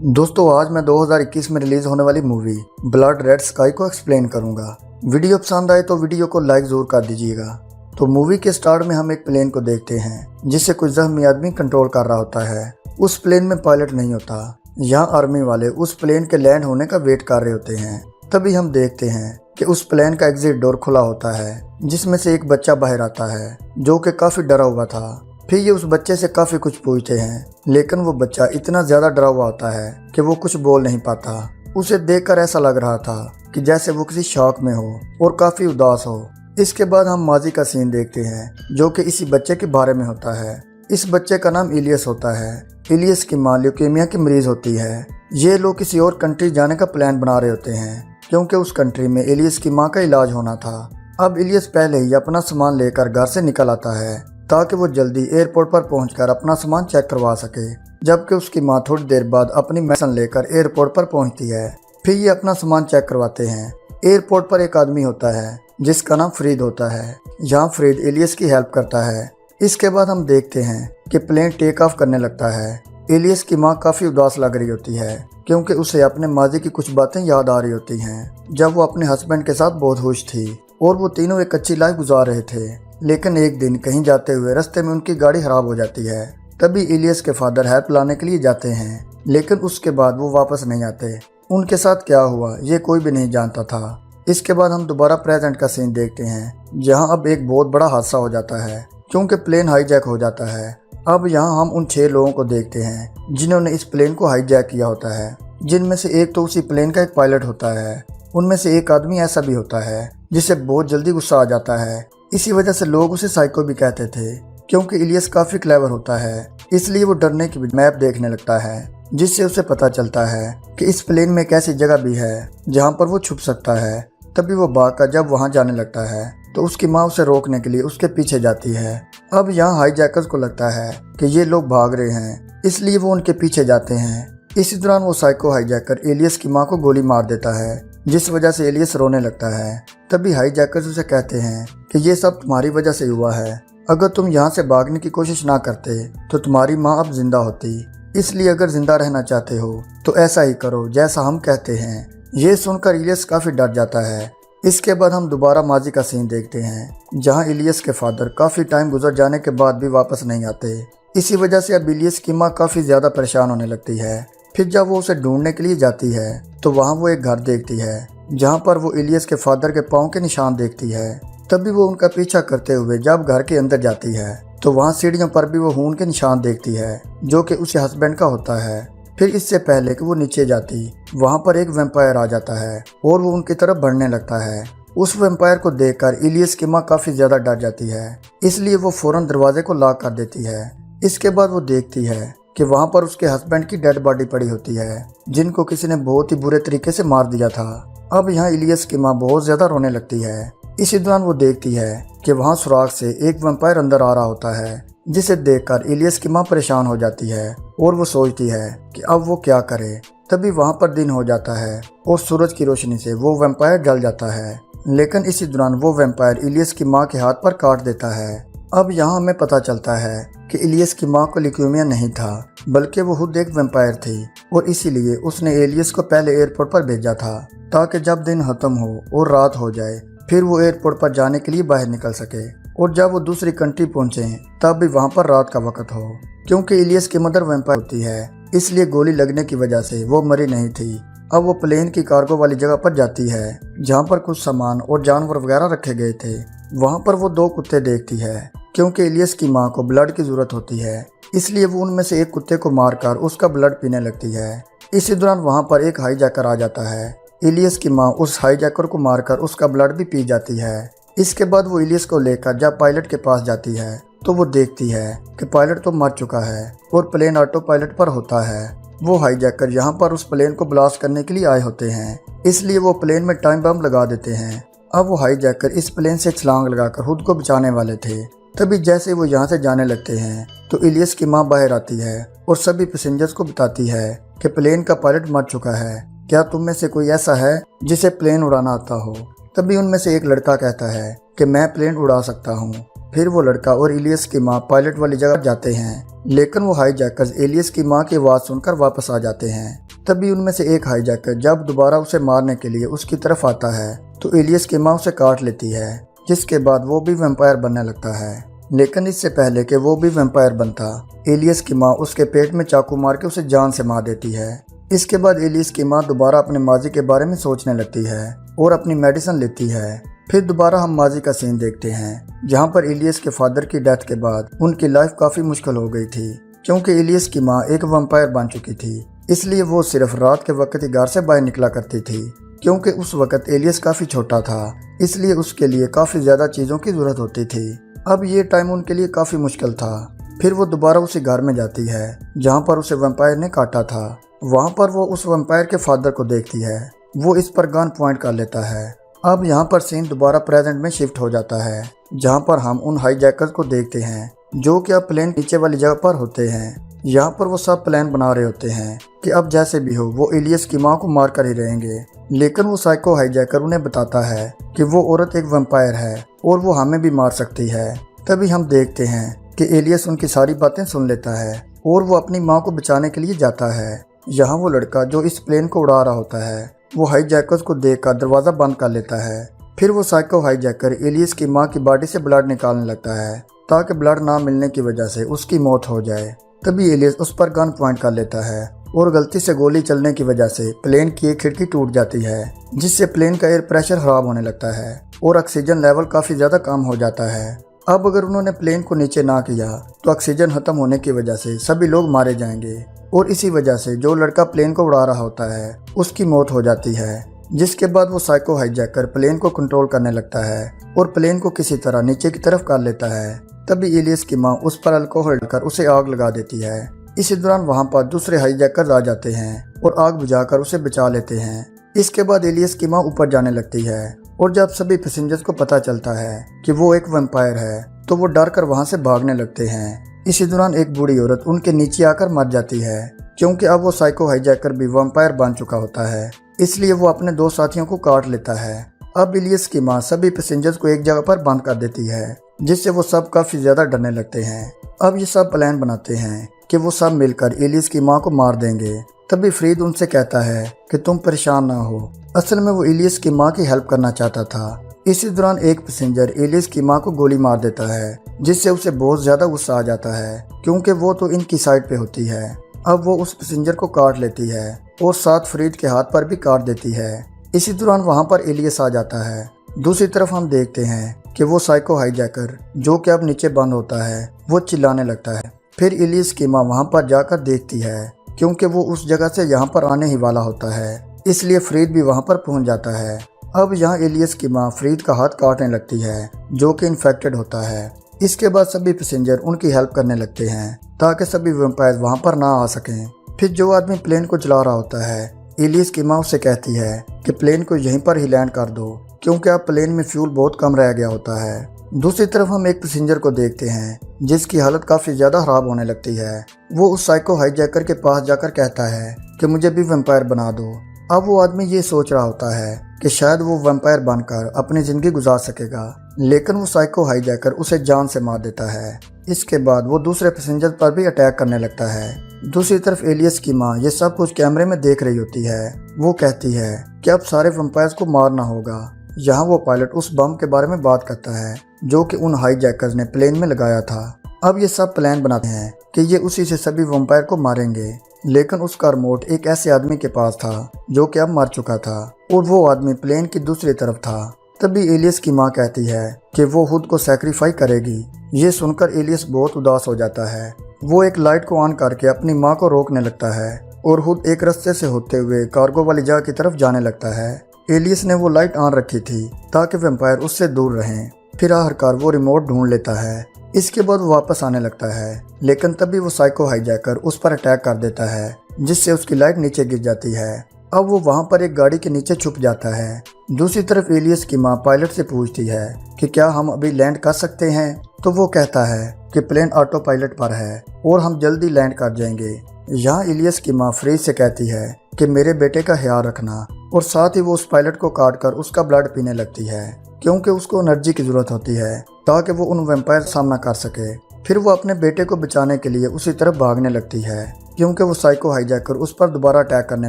दोस्तों आज मैं 2021 में रिलीज होने वाली मूवी ब्लड रेड स्काई को एक्सप्लेन करूंगा। वीडियो पसंद आए तो वीडियो को लाइक जरूर कर दीजिएगा। तो मूवी के स्टार्ट में हम एक प्लेन को देखते हैं जिसे कोई जख्मी आदमी कंट्रोल कर रहा होता है। उस प्लेन में पायलट नहीं होता। यहाँ आर्मी वाले उस प्लेन के लैंड होने का वेट कर रहे होते हैं। तभी हम देखते हैं कि उस प्लेन का एग्जिट डोर खुला होता है जिसमें से एक बच्चा बाहर आता है जो कि काफी डरा हुआ था। फिर ये उस बच्चे से काफ़ी कुछ पूछते हैं, लेकिन वो बच्चा इतना ज़्यादा डरा हुआ होता है कि वो कुछ बोल नहीं पाता। उसे देखकर ऐसा लग रहा था कि जैसे वो किसी शौक में हो और काफ़ी उदास हो। इसके बाद हम माजी का सीन देखते हैं जो कि इसी बच्चे के बारे में होता है। इस बच्चे का नाम इलियस होता है। इलियस की मां ल्यूकेमिया की मरीज होती है। ये लोग किसी और कंट्री जाने का प्लान बना रहे होते हैं क्योंकि उस कंट्री में इलियस की माँ का इलाज होना था। अब इलियस पहले ही अपना सामान लेकर घर से निकल आता है ताकि वो जल्दी एयरपोर्ट पर पहुंचकर अपना सामान चेक करवा सके, जबकि उसकी मां थोड़ी देर बाद अपनी मेडिसिन लेकर एयरपोर्ट पर पहुंचती है। फिर ये अपना सामान चेक करवाते हैं। एयरपोर्ट पर एक आदमी होता है जिसका नाम फ्रीद होता है। यहाँ फ्रीद इलियस की हेल्प करता है। इसके बाद हम देखते हैं कि प्लेन टेक ऑफ करने लगता है। इलियस की माँ काफ़ी उदास लग रही होती है क्योंकि उसे अपने माजी की कुछ बातें याद आ रही होती हैं जब वो अपने हस्बैंड के साथ बहुत खुश थी और वो तीनों एक अच्छी लाइफ गुजार रहे थे। लेकिन एक दिन कहीं जाते हुए रास्ते में उनकी गाड़ी खराब हो जाती है। तभी इलियस के फादर हेल्प लाने के लिए जाते हैं, लेकिन उसके बाद वो वापस नहीं आते। उनके साथ क्या हुआ ये कोई भी नहीं जानता था। इसके बाद हम दोबारा प्रेजेंट का सीन देखते हैं जहां अब एक बहुत बड़ा हादसा हो जाता है क्योंकि प्लेन हाईजैक हो जाता है। अब यहाँ हम उन 6 लोगों को देखते हैं जिन्होंने इस प्लेन को हाईजैक किया होता है, जिनमें से एक तो उसी प्लेन का एक पायलट होता है। उनमें से एक आदमी ऐसा भी होता है जिसे बहुत जल्दी गुस्सा आ जाता है। इसी वजह से लोग उसे साइको भी कहते थे क्योंकि इलियस काफी क्लेवर होता है। इसलिए वो डरने की मैप देखने लगता है जिससे उसे पता चलता है कि इस प्लेन में एक ऐसी जगह भी है जहां पर वो छुप सकता है। तभी वो भागकर जब वहां जाने लगता है तो उसकी माँ उसे रोकने के लिए उसके पीछे जाती है। अब यहाँ हाईजैकर्स को लगता है कि ये लोग भाग रहे हैं, इसलिए वो उनके पीछे जाते हैं। इसी दौरान वो साइको हाईजैकर इलियस की माँ को गोली मार देता है जिस वजह से इलियस रोने लगता है। तभी हाईजैकर्स उसे कहते हैं कि ये सब तुम्हारी वजह से हुआ है। अगर तुम यहाँ से भागने की कोशिश ना करते तो तुम्हारी माँ अब जिंदा होती। इसलिए अगर जिंदा रहना चाहते हो तो ऐसा ही करो जैसा हम कहते हैं। ये सुनकर इलियस काफी डर जाता है। इसके बाद हम दोबारा माजी का सीन देखते हैं जहाँ इलियस के फादर काफी टाइम गुजर जाने के बाद भी वापस नहीं आते। इसी वजह से अब इलियस की माँ काफी ज्यादा परेशान होने लगती है। फिर जब वो उसे ढूंढने के लिए जाती है तो वहाँ वो एक घर देखती है जहाँ पर वो इलियस के फादर के पाँव के निशान देखती है। तभी वो उनका पीछा करते हुए जब घर के अंदर जाती है तो वहाँ सीढ़ियों पर भी वो खून के निशान देखती है जो कि उसके हस्बैंड का होता है। फिर इससे पहले कि वो नीचे जाती वहाँ पर एक वैम्पायर आ जाता है और वो उनकी तरफ बढ़ने लगता है। उस वैम्पायर को देखकर इलियस की माँ काफी ज्यादा डर जाती है, इसलिए वो फौरन दरवाजे को लॉक कर देती है। इसके बाद वो देखती है कि वहाँ पर उसके हस्बैंड की डेड बॉडी पड़ी होती है जिनको किसी ने बहुत ही बुरे तरीके से मार दिया था। अब यहाँ इलियस की माँ बहुत ज्यादा रोने लगती है। इसी दौरान वो देखती है कि वहाँ सुराग से एक वैम्पायर अंदर आ रहा होता है, जिसे देखकर इलियस की माँ परेशान हो जाती है और वो सोचती है कि अब वो क्या करे। तभी वहाँ पर दिन हो जाता है और सूरज की रोशनी से वो वैम्पायर जल जाता है, लेकिन इसी दौरान वो वैम्पायर इलियस की माँ के हाथ पर काट देता है। अब यहाँ हमें पता चलता है कि इलियस की माँ को ल्यूकेमिया नहीं था बल्कि वो खुद एक वैम्पायर थी और इसीलिए उसने इलियस को पहले एयरपोर्ट पर भेजा था ताकि जब दिन खत्म हो और रात हो जाए फिर वो एयरपोर्ट पर जाने के लिए बाहर निकल सके और जब वो दूसरी कंट्री पहुंचे तब भी वहाँ पर रात का वक्त हो। क्योंकि इलियस की मदर वैम्पायर होती है इसलिए गोली लगने की वजह से वो मरी नहीं थी। अब वो प्लेन की कार्गो वाली जगह पर जाती है जहाँ पर कुछ सामान और जानवर वगैरह रखे गए थे। वहाँ पर वो 2 कुत्ते देखती है क्योंकि इलियस की माँ को ब्लड की जरूरत होती है, इसलिए वो उनमें से एक कुत्ते को मारकर उसका ब्लड पीने लगती है। इसी दौरान वहाँ पर एक हाईजैकर आ जाता है। इलियस की माँ उस हाईजैकर को मारकर उसका ब्लड भी पी जाती है। इसके बाद वो इलियस को लेकर जब पायलट के पास जाती है तो वो देखती है कि पायलट तो मर चुका है और प्लेन ऑटो पायलट पर होता है। वो हाईजैकर यहाँ पर उस प्लेन को ब्लास्ट करने के लिए आए होते हैं, इसलिए वो प्लेन में टाइम बम लगा देते हैं। अब वो हाईजैकर इस प्लेन से छलांग लगाकर खुद को बचाने वाले थे। तभी जैसे वो यहाँ से जाने लगते हैं तो इलियस की माँ बाहर आती है और सभी पैसेंजर्स को बताती है कि प्लेन का पायलट मर चुका है, क्या तुम में से कोई ऐसा है जिसे प्लेन उड़ाना आता हो। तभी उनमें से एक लड़का कहता है कि मैं प्लेन उड़ा सकता हूँ। फिर वो लड़का और इलियस की माँ पायलट वाली जगह जाते हैं, लेकिन वो हाईजैकर्स इलियस की माँ की आवाज़ सुनकर वापस आ जाते हैं। तभी उनमें से एक हाईजैकर जब दोबारा उसे मारने के लिए उसकी तरफ आता है तो इलियस की माँ उसे काट लेती है, जिसके बाद वो भी वैम्पायर बनने लगता है। लेकिन इससे पहले कि वो भी वैम्पायर बनता, इलियस की माँ उसके पेट में चाकू मार के उसे जान से मार देती है। इसके बाद इलियस की माँ दोबारा अपने माजी के बारे में सोचने लगती है और अपनी मेडिसिन लेती है। फिर दोबारा हम माजी का सीन देखते हैं, जहाँ पर इलियस के फादर की डेथ के बाद उनकी लाइफ काफ़ी मुश्किल हो गई थी, क्योंकि इलियस की माँ एक वैम्पायर बन चुकी थी। इसलिए वो सिर्फ रात के वक्त ही घर से बाहर निकला करती थी, क्योंकि उस वक्त इलियस काफ़ी छोटा था, इसलिए उसके लिए काफ़ी ज़्यादा चीज़ों की ज़रूरत होती थी। अब ये टाइम उनके लिए काफ़ी मुश्किल था। फिर वो दोबारा उसी घर में जाती है जहाँ पर उसे वैम्पायर ने काटा था। वहाँ पर वो उस वैम्पायर के फादर को देखती है। वो इस पर गन पॉइंट कर लेता है। अब यहाँ पर सीन दोबारा प्रेजेंट में शिफ्ट हो जाता है, जहाँ पर हम उन हाईजैकर्स को देखते हैं जो कि अब प्लेन नीचे वाली जगह पर होते हैं। यहाँ पर वो सब प्लान बना रहे होते हैं कि अब जैसे भी हो वो इलियस की माँ को मार कर ही रहेंगे। लेकिन वो साइको हाईजैकर उन्हें बताता है कि वो औरत एक वैम्पायर है और वो हमें भी मार सकती है। तभी हम देखते हैं कि इलियस उनकी सारी बातें सुन लेता है और वो अपनी माँ को बचाने के लिए जाता है। यहाँ वो लड़का जो इस प्लेन को उड़ा रहा होता है वो हाईजैकर्स को देखकर दरवाज़ा बंद कर लेता है। फिर वो साइको हाईजैकर इलियस की माँ की बॉडी से ब्लड निकालने लगता है ताकि ब्लड ना मिलने की वजह से उसकी मौत हो जाए। तभी इलियस उस पर गन पॉइंट कर लेता है और गलती से गोली चलने की वजह से प्लेन की एक खिड़की टूट जाती है, जिससे प्लेन का एयर प्रेशर खराब होने लगता है और ऑक्सीजन लेवल काफ़ी ज़्यादा कम हो जाता है। अब अगर उन्होंने प्लेन को नीचे ना किया तो ऑक्सीजन खत्म होने की वजह से सभी लोग मारे जाएंगे और इसी वजह से जो लड़का प्लेन को उड़ा रहा होता है उसकी मौत हो जाती है। जिसके बाद वो साइको हाईजैकर प्लेन को कंट्रोल करने लगता है और प्लेन को किसी तरह नीचे की तरफ कर लेता है। तभी इलियस की माँ उस पर अल्कोहल डालकर उसे आग लगा देती है। इसी दौरान वहाँ पर दूसरे हाईजैकर आ जाते हैं और आग बुझाकर उसे बचा लेते हैं। इसके बाद इलियस की माँ ऊपर जाने लगती है और जब सभी पैसेंजर्स को पता चलता है कि वो एक वैम्पायर है तो वो डर कर वहाँ से भागने लगते हैं। इसी दौरान एक बूढ़ी औरत उनके नीचे आकर मर जाती है, क्योंकि अब वो साइको हाईजैकर भी वैम्पायर बन चुका होता है, इसलिए वो अपने दो साथियों को काट लेता है। अब इलियस की माँ सभी पैसेंजर्स को एक जगह पर बंद कर देती है, जिससे वो सब काफ़ी ज़्यादा डरने लगते हैं। अब ये सब प्लान बनाते हैं कि वो सब मिलकर इलियस की माँ को मार देंगे। तभी फ्रीद उनसे कहता है कि तुम परेशान ना हो, असल में वो इलियस की माँ की हेल्प करना चाहता था। इसी दौरान एक पैसेंजर इलियस की माँ को गोली मार देता है, जिससे उसे बहुत ज़्यादा गुस्सा आ जाता है, क्योंकि वो तो इनकी साइड पे होती है। अब वो उस पैसेंजर को काट लेती है और साथ फ्रीद के हाथ पर भी काट देती है। इसी दौरान वहाँ पर इलियस आ जाता है। दूसरी तरफ हम देखते हैं कि वो साइको हाईजैकर जो कि अब नीचे बंद होता है वो चिल्लाने लगता है। फिर इलियस की माँ वहाँ पर जाकर देखती है, क्योंकि वो उस जगह से यहाँ पर आने ही वाला होता है, इसलिए फ्रीद भी वहाँ पर पहुँच जाता है। अब यहाँ इलियस की माँ फ्रीद का हाथ काटने लगती है, जो कि इन्फेक्टेड होता है। इसके बाद सभी पैसेंजर उनकी हेल्प करने लगते हैं ताकि सभी वैम्पायर वहाँ पर ना आ सकें। फिर जो आदमी प्लेन को चला रहा होता है, इलियस की माँ उससे कहती है कि प्लेन को यहीं पर ही लैंड कर दो, क्योंकि अब प्लेन में फ्यूल बहुत कम रह गया होता है। दूसरी तरफ हम एक पैसेंजर को देखते हैं जिसकी हालत काफ़ी ज़्यादा ख़राब होने लगती है। वो उस साइको हाईजैकर के पास जाकर कहता है कि मुझे भी वैम्पायर बना दो। अब वो आदमी ये सोच रहा होता है कि शायद वो वैम्पायर बनकर अपनी ज़िंदगी गुजार सकेगा, लेकिन वो साइको हाईजैकर उसे जान से मार देता है। इसके बाद वो दूसरे पैसेंजर पर भी अटैक करने लगता है। दूसरी तरफ इलियस की माँ ये सब कुछ कैमरे में देख रही होती है। वो कहती है कि अब सारे वैम्पायर्स को मारना होगा। यहाँ वो पायलट उस बम के बारे में बात करता है जो कि उन हाईजैकर्स ने प्लेन में लगाया था। अब ये सब प्लान बनाते हैं कि ये उसी से सभी वैम्पायर को मारेंगे, लेकिन उसका रिमोट एक ऐसे आदमी के पास था जो कि अब मर चुका था और वो आदमी प्लेन की दूसरी तरफ था। तभी इलियस की माँ कहती है कि वो खुद को सैक्रिफाई करेगी। ये सुनकर इलियस बहुत उदास हो जाता है। वो एक लाइट को ऑन करके अपनी माँ को रोकने लगता है और खुद एक रास्ते से होते हुए कार्गो वाली जगह की तरफ जाने लगता है। इलियस ने वो लाइट ऑन रखी थी ताकि वैम्पायर उससे दूर रहें। फिर आखिरकार वो रिमोट ढूंढ लेता है। इसके बाद वो वापस आने लगता है, लेकिन तभी वो साइको हाईजैकर उस पर अटैक कर देता है, जिससे उसकी लाइट नीचे गिर जाती है। अब वो वहाँ पर एक गाड़ी के नीचे छुप जाता है। दूसरी तरफ इलियस की माँ पायलट से पूछती है कि क्या हम अभी लैंड कर सकते हैं, तो वो कहता है कि प्लेन ऑटो पायलट पर है और हम जल्दी लैंड कर जाएंगे। यहाँ इलियस की माँ फ्रीद से कहती है कि मेरे बेटे का ख्याल रखना, और साथ ही वो उस पायलट को काट कर उसका ब्लड पीने लगती है क्योंकि उसको एनर्जी की जरूरत होती है ताकि वो उन वैम्पायर का सामना कर सके। फिर वो अपने बेटे को बचाने के लिए उसी तरफ भागने लगती है क्योंकि वो साइको हाईजैकर उस पर दोबारा अटैक करने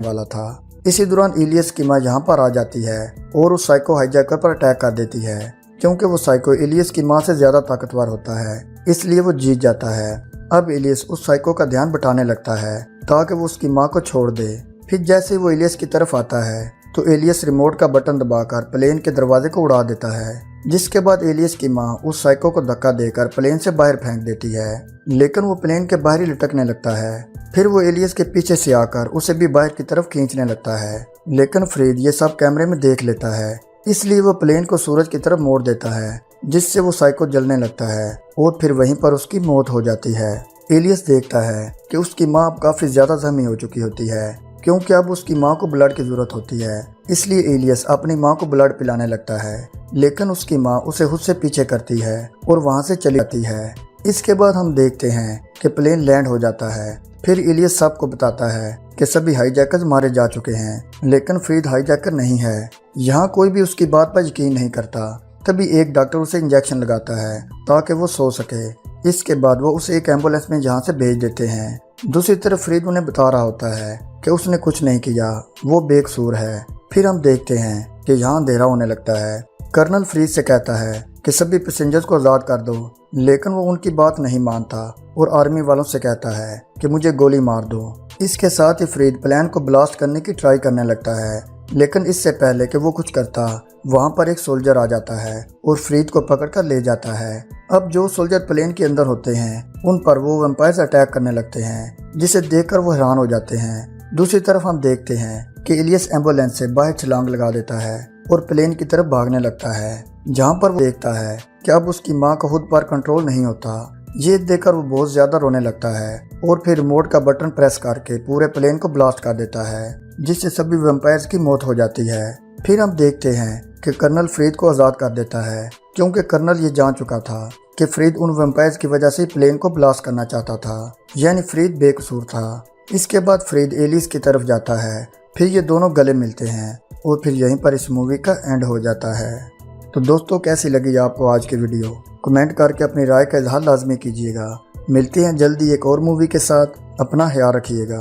वाला था। इसी दौरान इलियस की माँ यहाँ पर आ जाती है और उस साइको हाईजैकर पर अटैक कर देती है क्योंकि वो साइको इलियस की माँ से ज्यादा ताकतवर होता है, इसलिए वो जीत जाता है। अब इलियस उस साइको का ध्यान बटाने लगता है ताकि वो उसकी माँ को छोड़ दे। फिर जैसे ही वो इलियस की तरफ आता है तो एलियस रिमोट का बटन दबाकर प्लेन के दरवाजे को उड़ा देता है, जिसके बाद एलियस की माँ उस साइको को धक्का देकर प्लेन से बाहर फेंक देती है, लेकिन वो प्लेन के बाहर ही लटकने लगता है। फिर वो एलियस के पीछे से आकर उसे भी बाहर की तरफ खींचने लगता है, लेकिन फ्रीड ये सब कैमरे में देख लेता है, इसलिए वो प्लेन को सूरज की तरफ मोड़ देता है, जिससे वो साइको जलने लगता है और फिर वहीं पर उसकी मौत हो जाती है। एलियस देखता है कि उसकी माँ अब काफी ज्यादा जख्मी हो चुकी होती है क्योंकि अब उसकी माँ को ब्लड की जरूरत होती है, इसलिए एलियस अपनी माँ को ब्लड पिलाने लगता है, लेकिन उसकी माँ उसे खुद से पीछे करती है और वहाँ से चली जाती है। इसके बाद हम देखते हैं कि प्लेन लैंड हो जाता है। फिर एलियस सबको बताता है कि सभी हाईजैकर्स मारे जा चुके हैं, लेकिन फ्रीड हाईजैकर नहीं है। यहाँ कोई भी उसकी बात पर यकीन नहीं करता। तभी एक डॉक्टर उसे इंजेक्शन लगाता है ताकि वो सो सके। इसके बाद वो उसे एक एम्बुलेंस में यहाँ से भेज देते हैं। दूसरी तरफ फ्रीड उन्हें बता रहा होता है कि उसने कुछ नहीं किया, वो बेकसूर है। फिर हम देखते हैं कि यहाँ अंधेरा होने लगता है। कर्नल फ्रीड से कहता है कि सभी पैसेंजर्स को आज़ाद कर दो, लेकिन वो उनकी बात नहीं मानता और आर्मी वालों से कहता है कि मुझे गोली मार दो। इसके साथ ही फ्रीड प्लेन को ब्लास्ट करने की ट्राई करने लगता है, लेकिन इससे पहले कि वो कुछ करता वहाँ पर एक सोल्जर आ जाता है और फ्रीड को पकड़ कर ले जाता है। अब जो सोल्जर प्लेन के अंदर होते हैं उन पर वो वैम्पायर्स अटैक करने लगते हैं, जिसे देखकर वो हैरान हो जाते हैं। दूसरी तरफ हम देखते हैं कि इलियस एम्बुलेंस से बाहर छलांग लगा देता है और प्लेन की तरफ भागने लगता है, जहाँ पर वो देखता है कि अब उसकी माँ का खुद पर कंट्रोल नहीं होता। ये देखकर वो बहुत ज्यादा रोने लगता है और फिर रिमोट का बटन प्रेस करके पूरे प्लेन को ब्लास्ट कर देता है, जिससे सभी वैम्पायर्स की मौत हो जाती है। फिर हम देखते हैं कि कर्नल फ्रीड को आज़ाद कर देता है क्योंकि कर्नल ये जान चुका था कि फ्रीड उन वैम्पायर्स की वजह से प्लेन को ब्लास्ट करना चाहता था, यानी फ्रीड बेकसूर था। इसके बाद फ्रीड एलिस की तरफ जाता है। फिर ये दोनों गले मिलते हैं और फिर यहीं पर इस मूवी का एंड हो जाता है। तो दोस्तों, कैसी लगी आपको आज की वीडियो? कमेंट करके अपनी राय का इजहार लाजमी कीजिएगा। मिलते हैं जल्दी एक और मूवी के साथ। अपना ख्याल रखिएगा।